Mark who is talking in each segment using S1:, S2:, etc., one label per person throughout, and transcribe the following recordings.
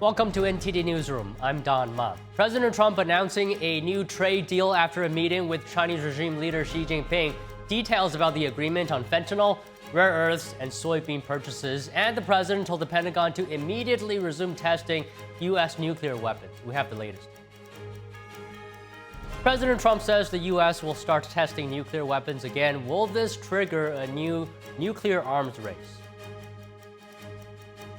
S1: Welcome to NTD Newsroom. I'm Don Ma. President Trump announcing a new trade deal after a meeting with Chinese regime leader Xi Jinping. Details about the agreement on fentanyl, rare earths, and soybean purchases. And the president told the Pentagon to immediately resume testing U.S. nuclear weapons. We have the latest. President Trump says the U.S. will start testing nuclear weapons again. Will this trigger a new nuclear arms race?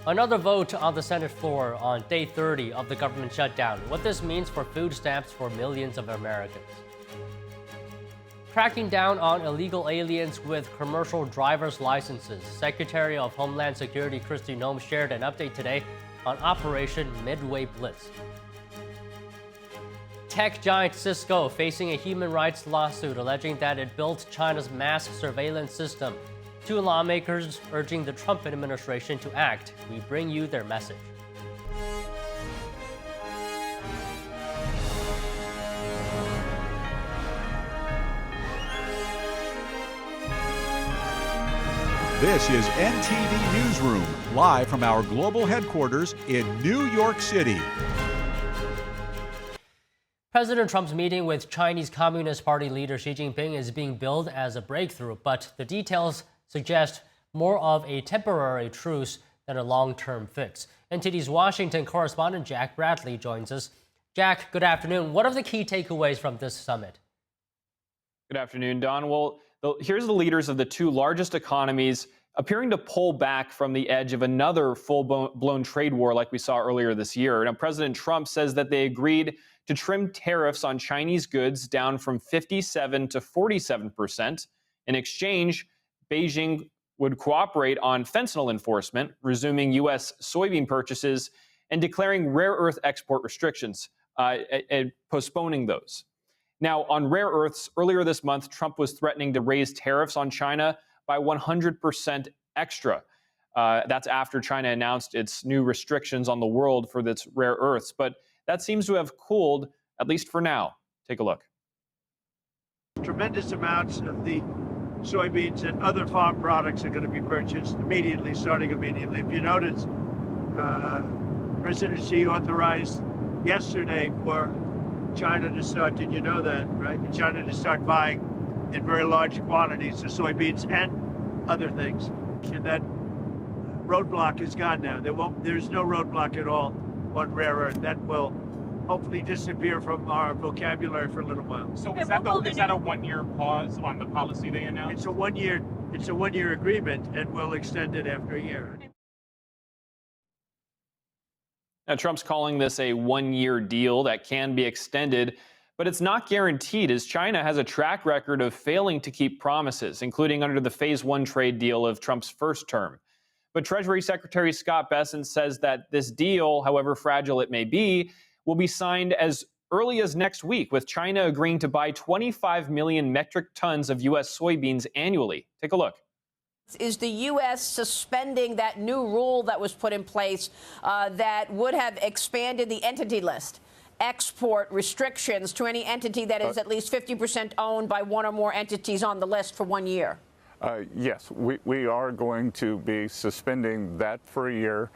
S1: Another vote on the Senate floor on day 30 of the government shutdown. What this means for food stamps for millions of Americans. Cracking down on illegal aliens with commercial driver's licenses. Secretary of Homeland Security Kristi Noem shared an update today on Operation Midway Blitz. Tech giant Cisco facing a human rights lawsuit alleging that it built China's mass surveillance system. Two lawmakers urging the Trump administration to act. We bring you their message.
S2: This is NTD Newsroom, live from our global headquarters in New York City.
S1: President Trump's meeting with Chinese Communist Party leader Xi Jinping is being billed as a breakthrough, but the details suggest more of a temporary truce than a long-term fix. NTD's Washington correspondent Jack Bradley joins us. Jack, good afternoon. What are the key takeaways from this summit?
S3: Good afternoon, Don. Well, here's the leaders of the two largest economies appearing to pull back from the edge of another full-blown trade war like we saw earlier this year. Now, President Trump says that they agreed to trim tariffs on Chinese goods down from 57% to 47%. In exchange, Beijing would cooperate on fentanyl enforcement, resuming U.S. soybean purchases, and declaring rare earth export restrictions, and postponing those. Now, on rare earths, earlier this month, Trump was threatening to raise tariffs on China by 100% extra. That's after China announced its new restrictions on the world for its rare earths. But that seems to have cooled, at least for now. Take a look.
S4: Tremendous amounts of the soybeans and other farm products are going to be purchased immediately, starting immediately. If you notice, President Xi authorized yesterday for China to start, did you know that, right? China to start buying in very large quantities of soybeans and other things. And that roadblock is gone now. There's no roadblock at all on rare earth. That will hopefully disappear from our vocabulary for a little while.
S5: So is that a 1-year pause on the policy they announced?
S4: It's a one-year agreement, and we'll extend it after a year.
S3: Now, Trump's calling this a 1-year deal that can be extended, but it's not guaranteed, as China has a track record of failing to keep promises, including under the Phase 1 trade deal of Trump's first term. But Treasury Secretary Scott Bessent says that this deal, however fragile it may be, will be signed as early as next week, with China agreeing to buy 25 million metric tons of U.S. soybeans annually. Take a look.
S6: Is the U.S. suspending that new rule that was put in place that would have expanded the entity list? Export restrictions to any entity that is at least 50% owned by one or more entities on the list for 1 year?
S7: Yes, we are going to be suspending that for a year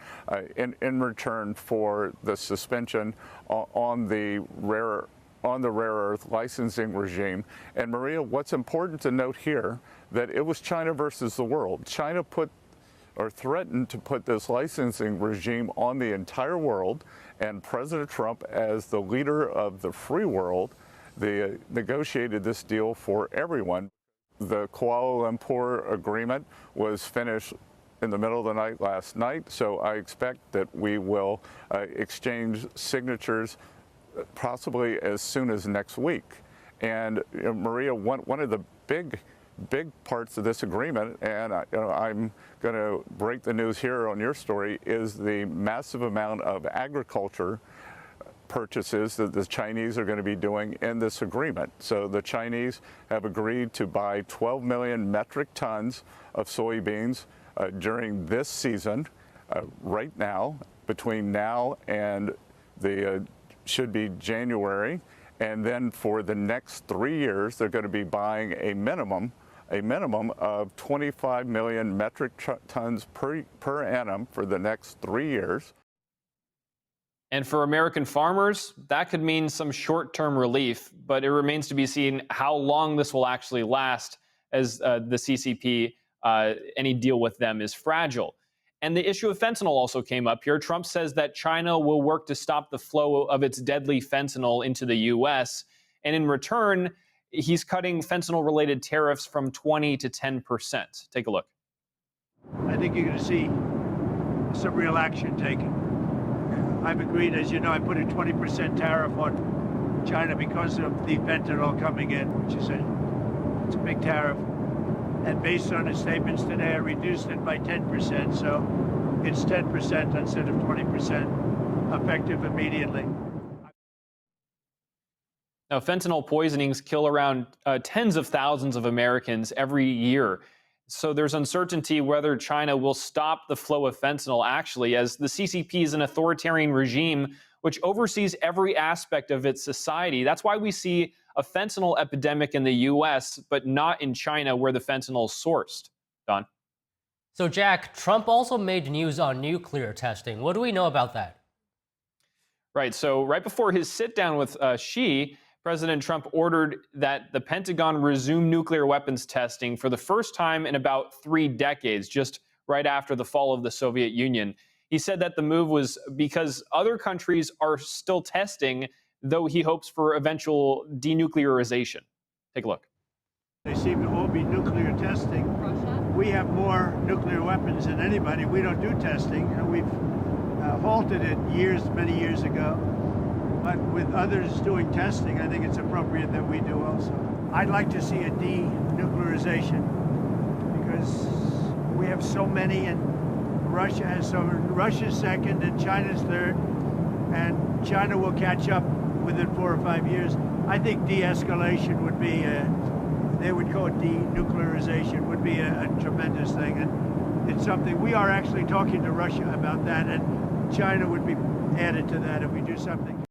S7: in return for the suspension on the rare earth licensing regime. And Maria, what's important to note here, that it was China versus the world. China threatened to put this licensing regime on the entire world, and President Trump, as the leader of the free world, they negotiated this deal for everyone. The Kuala Lumpur agreement was finished in the middle of the night last night, so I expect that we will exchange signatures possibly as soon as next week. And Maria, one of the big parts of this agreement, and I'm going to break the news here on your story, is the massive amount of agriculture purchases that the Chinese are going to be doing in this agreement. So the Chinese have agreed to buy 12 million metric tons of soybeans during this season, right now, between now and the should be January. And then for the next 3 years, they're going to be buying a minimum of 25 million metric tons per annum for the next 3 years.
S3: And for American farmers, that could mean some short-term relief, but it remains to be seen how long this will actually last, as the CCP, any deal with them is fragile. And the issue of fentanyl also came up here. Trump says that China will work to stop the flow of its deadly fentanyl into the U.S., and in return, he's cutting fentanyl-related tariffs from 20 to 10%. Take a look.
S4: I think you're going to see some real action taken. I've agreed, as you know, I put a 20% tariff on China because of the fentanyl coming in, which is it's a big tariff. And based on his statements today, I reduced it by 10%, so it's 10% instead of 20%, effective immediately.
S3: Now, fentanyl poisonings kill around tens of thousands of Americans every year. So there's uncertainty whether China will stop the flow of fentanyl, actually, as the CCP is an authoritarian regime which oversees every aspect of its society. That's why we see a fentanyl epidemic in the U.S., but not in China, where the fentanyl is sourced. Don?
S1: So, Jack, Trump also made news on nuclear testing. What do we know about that?
S3: Right. So right before his sit-down with Xi, President Trump ordered that the Pentagon resume nuclear weapons testing for the first time in about 3 decades, just right after the fall of the Soviet Union. He said that the move was because other countries are still testing, though he hopes for eventual denuclearization. Take a look.
S4: They seem to all be nuclear testing. Russia? We have more nuclear weapons than anybody. We don't do testing. We've halted it many years ago. But with others doing testing, I think it's appropriate that we do also. I'd like to see a denuclearization because we have so many, and Russia has so. Russia's second and China's third, and China will catch up within 4 or 5 years. I think de-escalation would be, they would call it denuclearization, would be a tremendous thing. And it's something, we are actually talking to Russia about that, and China would be added to that if we do something.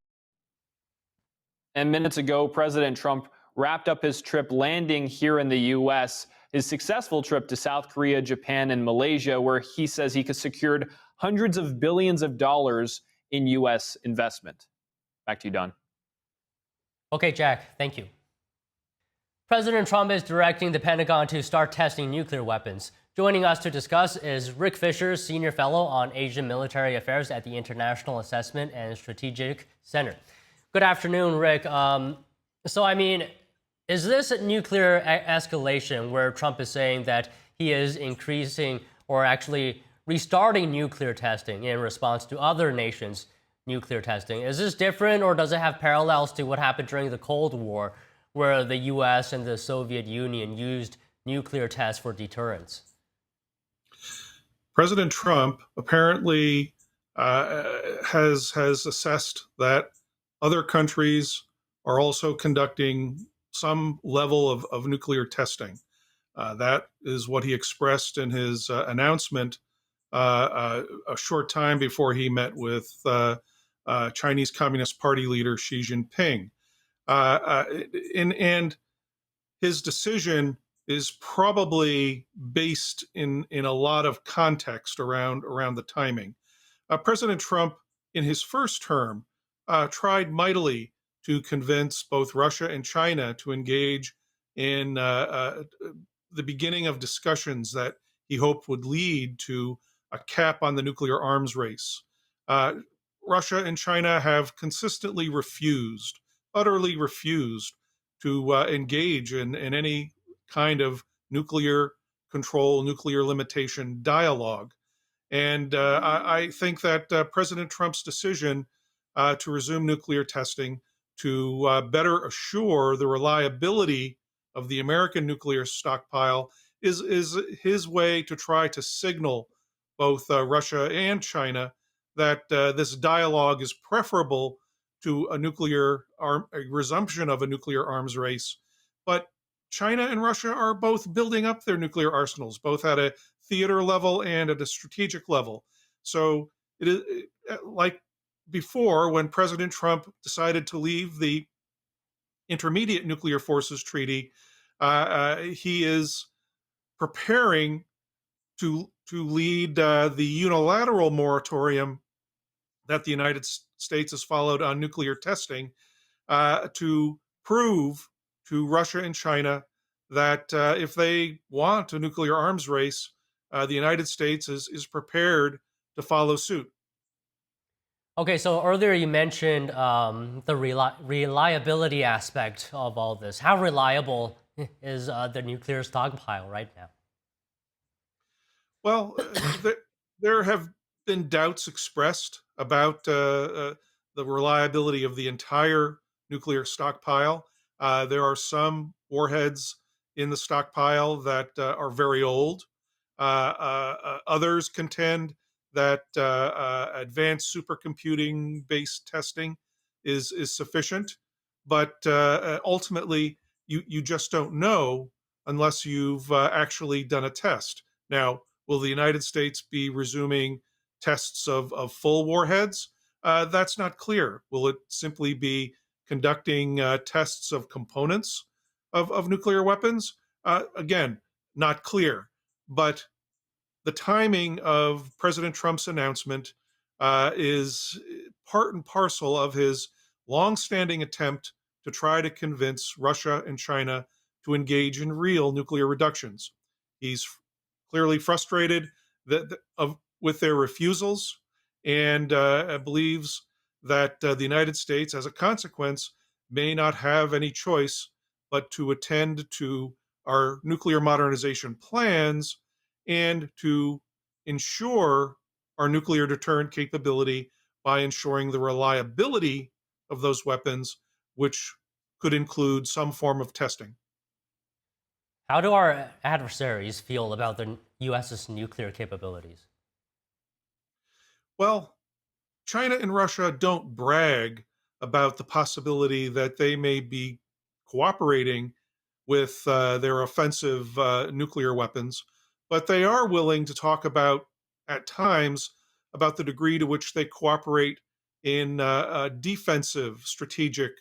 S3: And minutes ago, President Trump wrapped up his trip landing here in the U.S., his successful trip to South Korea, Japan, and Malaysia, where he says he secured hundreds of billions of dollars in U.S. investment. Back to you, Don.
S1: Okay, Jack, thank you. President Trump is directing the Pentagon to start testing nuclear weapons. Joining us to discuss is Rick Fisher, Senior Fellow on Asian Military Affairs at the International Assessment and Strategic Center. Good afternoon, Rick. Is this a nuclear escalation where Trump is saying that he is increasing or actually restarting nuclear testing in response to other nations' nuclear testing? Is this different, or does it have parallels to what happened during the Cold War, where the U.S. and the Soviet Union used nuclear tests for deterrence?
S8: President Trump apparently has assessed that other countries are also conducting some level of nuclear testing. That is what he expressed in his announcement a short time before he met with Chinese Communist Party leader Xi Jinping. And his decision is probably based in a lot of context around the timing. President Trump, in his first term, tried mightily to convince both Russia and China to engage in the beginning of discussions that he hoped would lead to a cap on the nuclear arms race. Russia and China have consistently utterly refused to engage in any kind of nuclear control, nuclear limitation dialogue. And I think that President Trump's decision to resume nuclear testing, to better assure the reliability of the American nuclear stockpile, is his way to try to signal both Russia and China that this dialogue is preferable to a resumption of a nuclear arms race. But China and Russia are both building up their nuclear arsenals, both at a theater level and at a strategic level. So it is like before, when President Trump decided to leave the Intermediate Nuclear Forces Treaty, he is preparing to lead the unilateral moratorium that the United States has followed on nuclear testing to prove to Russia and China that if they want a nuclear arms race, the United States is prepared to follow suit.
S1: Okay, so earlier you mentioned the reliability aspect of all this. How reliable is the nuclear stockpile right now?
S8: Well, there have been doubts expressed about the reliability of the entire nuclear stockpile. There are some warheads in the stockpile that are very old. Others contend that advanced supercomputing based testing is sufficient, but ultimately you just don't know unless you've actually done a test. Now, will the United States be resuming tests of full warheads? That's not clear. Will it simply be conducting tests of components of nuclear weapons? Again, not clear. But the timing of President Trump's announcement is part and parcel of his longstanding attempt to try to convince Russia and China to engage in real nuclear reductions. He's clearly frustrated with their refusals and believes that the United States, as a consequence, may not have any choice but to attend to our nuclear modernization plans and to ensure our nuclear deterrent capability by ensuring the reliability of those weapons, which could include some form of testing.
S1: How do our adversaries feel about the US's nuclear capabilities?
S8: Well, China and Russia don't brag about the possibility that they may be cooperating with their offensive nuclear weapons, but they are willing to talk about, at times, about the degree to which they cooperate in defensive strategic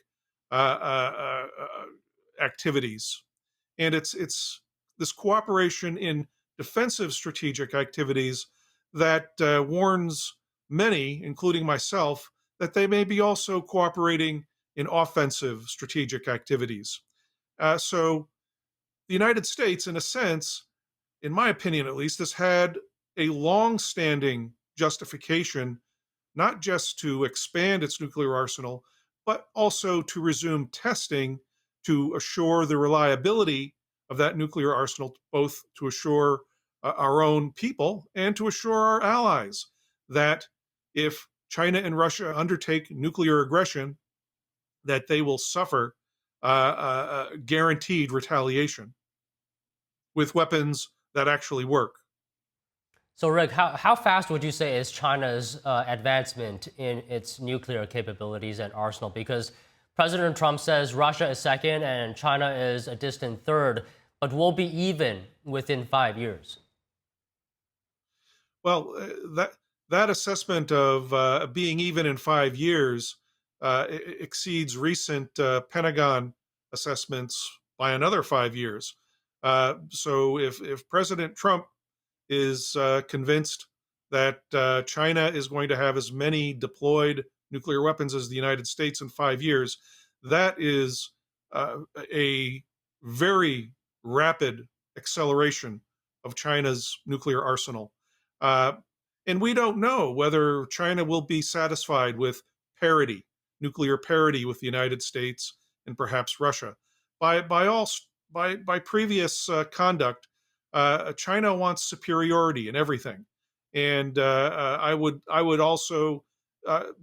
S8: activities. And it's this cooperation in defensive strategic activities that warns many, including myself, that they may be also cooperating in offensive strategic activities. So the United States, in a sense, in my opinion at least, has had a long-standing justification not just to expand its nuclear arsenal, but also to resume testing to assure the reliability of that nuclear arsenal, both to assure our own people and to assure our allies that if China and Russia undertake nuclear aggression, that they will suffer guaranteed retaliation with weapons that actually work.
S1: So, Rick, how fast would you say is China's advancement in its nuclear capabilities and arsenal? Because President Trump says Russia is second and China is a distant third, but will be even within 5 years.
S8: Well, that assessment of being even in 5 years exceeds recent Pentagon assessments by another 5 years. So if President Trump is convinced that China is going to have as many deployed nuclear weapons as the United States in 5 years, that is a very rapid acceleration of China's nuclear arsenal. And we don't know whether China will be satisfied with parity, nuclear parity with the United States and perhaps Russia. By previous conduct, China wants superiority in everything, and I would also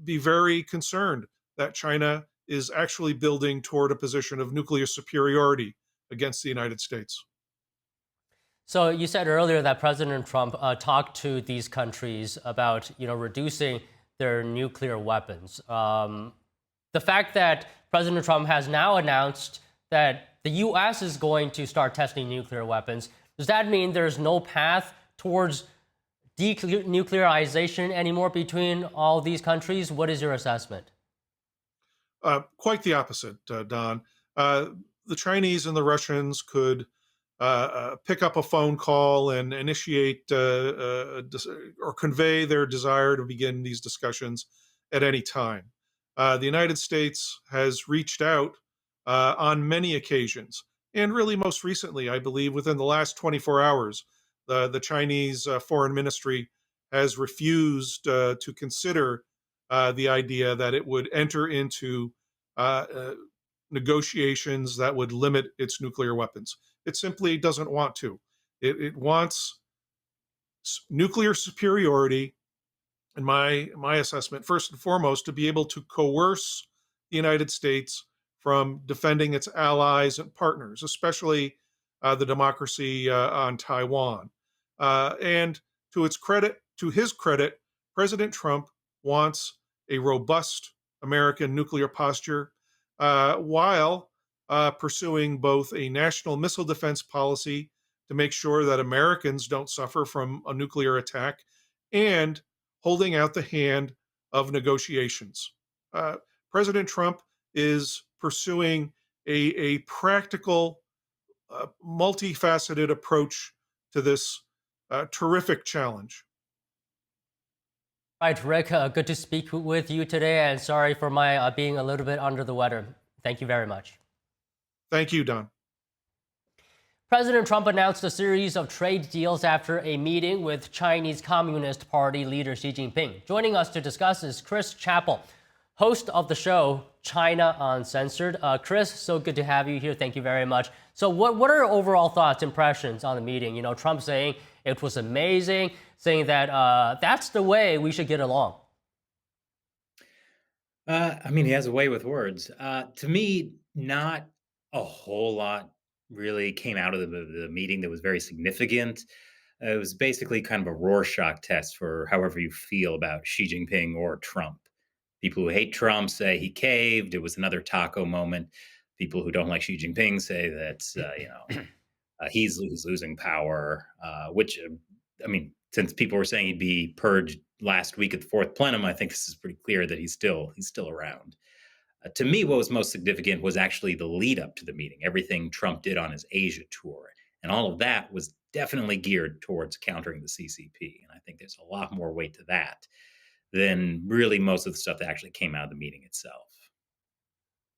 S8: be very concerned that China is actually building toward a position of nuclear superiority against the United States.
S1: So you said earlier that President Trump talked to these countries about reducing their nuclear weapons. The fact that President Trump has now announced that the U.S. is going to start testing nuclear weapons, does that mean there's no path towards denuclearization anymore between all these countries? What is your assessment?
S8: Quite the opposite, Don. The Chinese and the Russians could pick up a phone call and initiate or convey their desire to begin these discussions at any time. The United States has reached out on many occasions, and really most recently, I believe, within the last 24 hours, the Chinese Foreign Ministry has refused to consider the idea that it would enter into negotiations that would limit its nuclear weapons. It simply doesn't want to. It wants nuclear superiority, in my assessment, first and foremost, to be able to coerce the United States from defending its allies and partners, especially the democracy on Taiwan. And to his credit, President Trump wants a robust American nuclear posture while pursuing both a national missile defense policy to make sure that Americans don't suffer from a nuclear attack, and holding out the hand of negotiations. President Trump is pursuing a practical, multifaceted approach to this terrific challenge.
S1: All right, Rick, good to speak with you today, and sorry for my being a little bit under the weather. Thank you very much.
S8: Thank you, Don.
S1: President Trump announced a series of trade deals after a meeting with Chinese Communist Party leader Xi Jinping. Joining us to discuss is Chris Chappell, host of the show China Uncensored. Chris, so good to have you here. Thank you very much. So what are your overall thoughts, impressions on the meeting? You know, Trump saying it was amazing, saying that that's the way we should get along.
S9: I mean, he has a way with words. To me, not a whole lot really came out of the meeting that was very significant. It was basically kind of a Rorschach test for however you feel about Xi Jinping or Trump. People who hate Trump say he caved. It was another taco moment. People who don't like Xi Jinping say that, he's losing power, which, I mean, since people were saying he'd be purged last week at the fourth plenum, I think this is pretty clear that he's still around. To me, what was most significant was actually the lead up to the meeting, everything Trump did on his Asia tour. And all of that was definitely geared towards countering the CCP. And I think there's a lot more weight to that than really most of the stuff that actually came out of the meeting itself.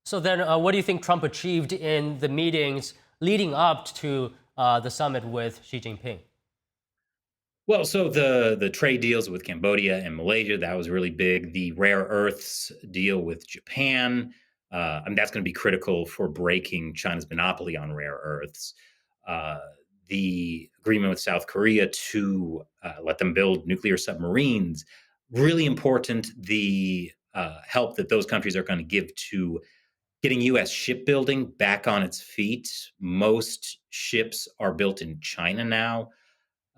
S1: So then what do you think Trump achieved in the meetings leading up to the summit with Xi Jinping?
S9: Well, so the trade deals with Cambodia and Malaysia, that was really big. The rare earths deal with Japan, and that's going to be critical for breaking China's monopoly on rare earths. The agreement with South Korea to let them build nuclear submarines, really important. The help that those countries are going to give to getting U.S. shipbuilding back on its feet. Most ships are built in China now.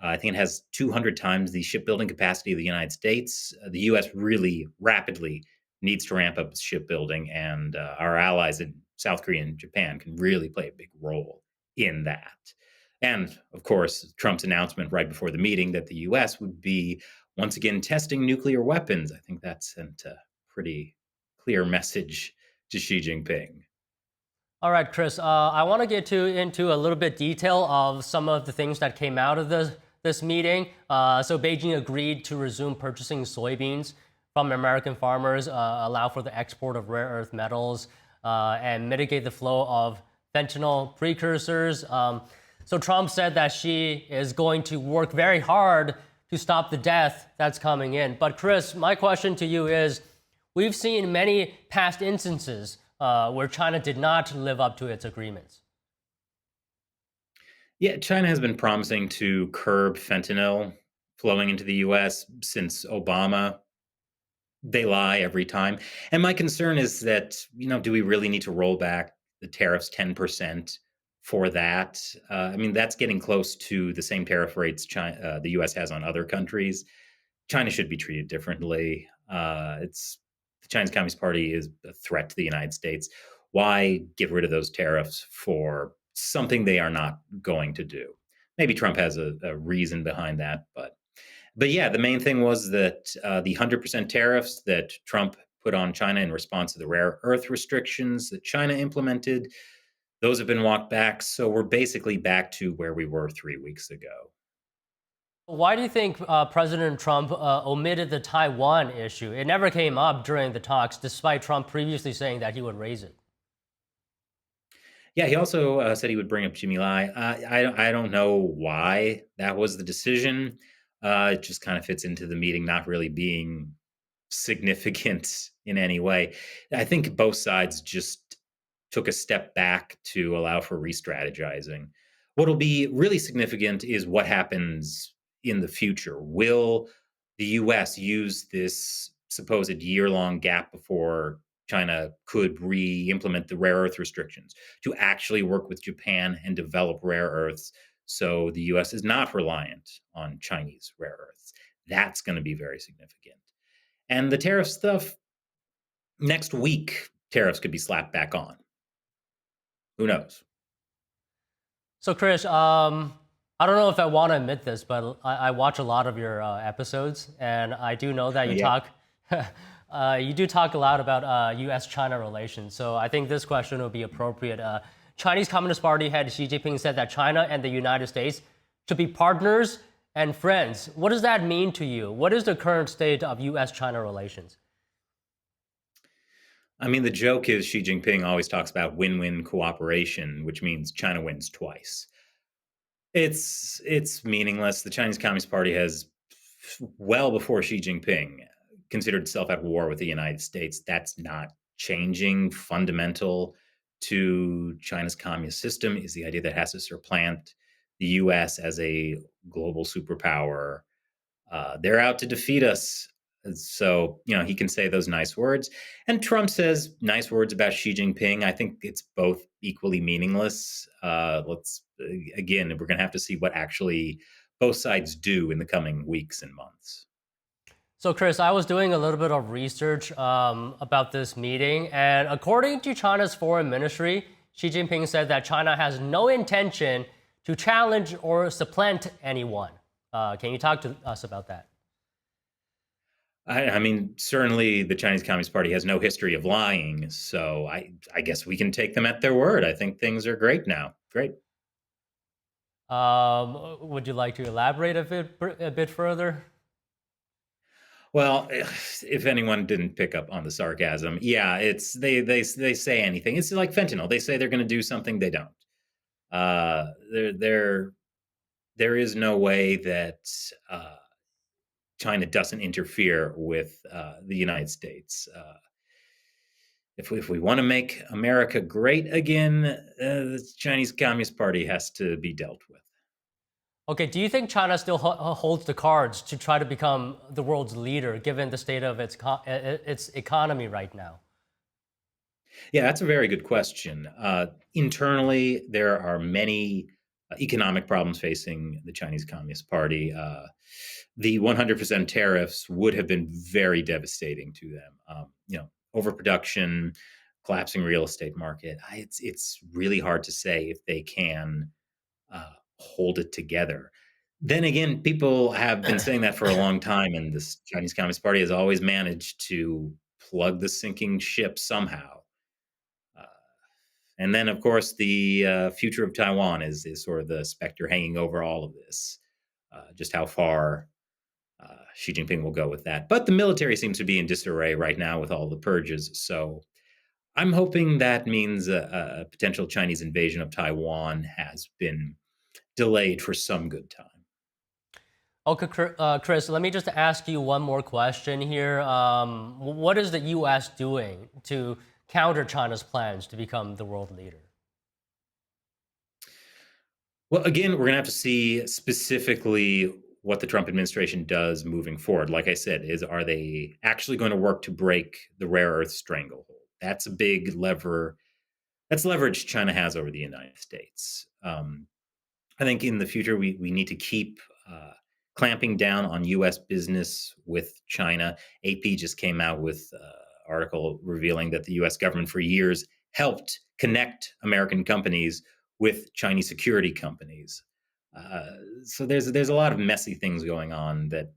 S9: I think it has 200 times the shipbuilding capacity of the United States. The U.S. really rapidly needs to ramp up its shipbuilding, and our allies in South Korea and Japan can really play a big role in that. And, of course, Trump's announcement right before the meeting that the U.S. would be once again testing nuclear weapons. I think that sent a pretty clear message to Xi Jinping.
S1: All right, Chris, I want to get into a little bit detail of some of the things that came out of this meeting. So Beijing agreed to resume purchasing soybeans from American farmers, allow for the export of rare earth metals, and mitigate the flow of fentanyl precursors. So Trump said that Xi is going to work very hard to stop the death that's coming in. But Chris, my question to you is, we've seen many past instances where China did not live up to its agreements.
S9: Yeah, China has been promising to curb fentanyl flowing into the U.S. since Obama. They lie every time. And my concern is that, do we really need to roll back the tariffs 10% for that? I mean, that's getting close to the same tariff rates the U.S. has on other countries. China should be treated differently. The Chinese Communist Party is a threat to the United States. Why get rid of those tariffs for something they are not going to do? Maybe Trump has a reason behind that, but yeah, the main thing was that the 100% tariffs that Trump put on China in response to the rare earth restrictions that China implemented, those have been walked back. So we're basically back to where we were 3 weeks ago.
S1: Why do you think President Trump omitted the Taiwan issue? It never came up during the talks, despite Trump previously saying that he would raise it.
S9: Yeah, he also said he would bring up Jimmy Lai. I don't know why that was the decision. It just kind of fits into the meeting not really being significant in any way. I think both sides just took a step back to allow for re-strategizing. What'll be really significant is what happens in the future. Will the US use this supposed year-long gap before China could re-implement the rare earth restrictions to actually work with Japan and develop rare earths so the US is not reliant on Chinese rare earths? That's going to be very significant. And the tariff stuff, next week, tariffs could be slapped back on. Who knows?
S1: So, Chris, I don't know if I want to admit this, but I watch a lot of your episodes, and I do know that you
S9: Yeah.
S1: talk, you do talk a lot about U.S.-China relations. So I think this question would be appropriate. Chinese Communist Party head Xi Jinping said that China and the United States should be partners and friends. What does that mean to you? What is the current state of U.S.-China relations?
S9: I mean, the joke is Xi Jinping always talks about win-win cooperation, which means China wins twice. It's meaningless. The Chinese Communist Party has, well before Xi Jinping, considered itself at war with the United States. That's not changing. Fundamental to China's communist system is the idea that it has to supplant the U.S. as a global superpower. They're out to defeat us. So, he can say those nice words. And Trump says nice words about Xi Jinping. I think it's both equally meaningless. Again, we're going to have to see what actually both sides do in the coming weeks and months.
S1: So, Chris, I was doing a little bit of research about this meeting, and according to China's foreign ministry, Xi Jinping said that China has no intention to challenge or supplant anyone. Can you talk to us about that?
S9: I mean, certainly the Chinese Communist Party has no history of lying, so I guess we can take them at their word. I think things are great now. Great.
S1: Would you like to elaborate a bit further?
S9: Well, if anyone didn't pick up on the sarcasm, yeah, it's they say anything. It's like fentanyl. They say they're going to do something, they don't. There is no way that China doesn't interfere with the United States. If we want to make America great again, the Chinese Communist Party has to be dealt with.
S1: Okay, do you think China still holds the cards to try to become the world's leader, given the state of its economy right now?
S9: Yeah, that's a very good question. Internally, there are many economic problems facing the Chinese Communist Party. The 100% tariffs would have been very devastating to them. Overproduction, collapsing real estate market. It's really hard to say if they can hold it together. Then again, people have been saying that for a long time, and this Chinese Communist Party has always managed to plug the sinking ship somehow. And then, of course, the future of Taiwan is sort of the specter hanging over all of this. Just how far Xi Jinping will go with that. But the military seems to be in disarray right now with all the purges. So I'm hoping that means a potential Chinese invasion of Taiwan has been delayed for some good time.
S1: Okay, Chris, let me just ask you one more question here. What is the U.S. doing to counter China's plans to become the world leader?
S9: Well, again, we're going to have to see specifically what the Trump administration does moving forward. Like I said, are they actually going to work to break the rare earth stranglehold? That's a big lever. That's leverage China has over the United States. I think in the future, we need to keep clamping down on U.S. business with China. AP just came out with an article revealing that the U.S. government for years helped connect American companies with Chinese security companies. So there's a lot of messy things going on that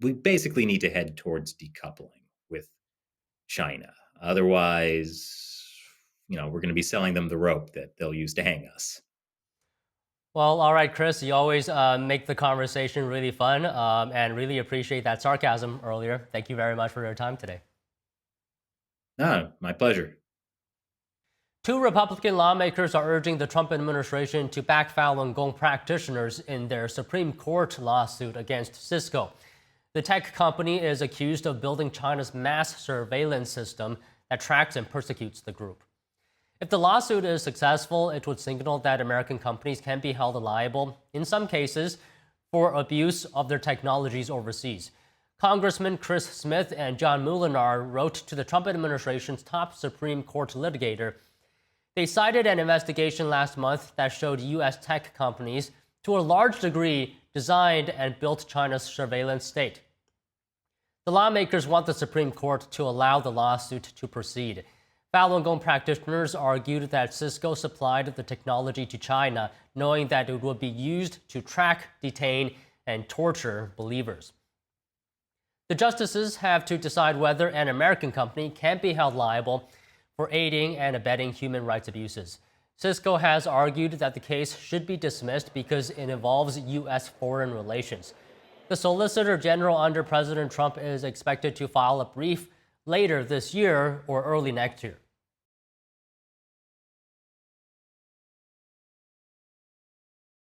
S9: we basically need to head towards decoupling with China. Otherwise, we're going to be selling them the rope that they'll use to hang us.
S1: Well, all right, Chris, you always make the conversation really fun and really appreciate that sarcasm earlier. Thank you very much for your time today.
S9: No, my pleasure.
S1: Two Republican lawmakers are urging the Trump administration to back Falun Gong practitioners in their Supreme Court lawsuit against Cisco. The tech company is accused of building China's mass surveillance system that tracks and persecutes the group. If the lawsuit is successful, it would signal that American companies can be held liable, in some cases, for abuse of their technologies overseas. Congressman Chris Smith and John Muhlenar wrote to the Trump administration's top Supreme Court litigator. They cited an investigation last month that showed U.S. tech companies, to a large degree, designed and built China's surveillance state. The lawmakers want the Supreme Court to allow the lawsuit to proceed. Falun Gong practitioners argued that Cisco supplied the technology to China, knowing that it would be used to track, detain, and torture believers. The justices have to decide whether an American company can be held liable for aiding and abetting human rights abuses. Cisco has argued that the case should be dismissed because it involves U.S. foreign relations. The Solicitor General under President Trump is expected to file a brief later this year or early next year.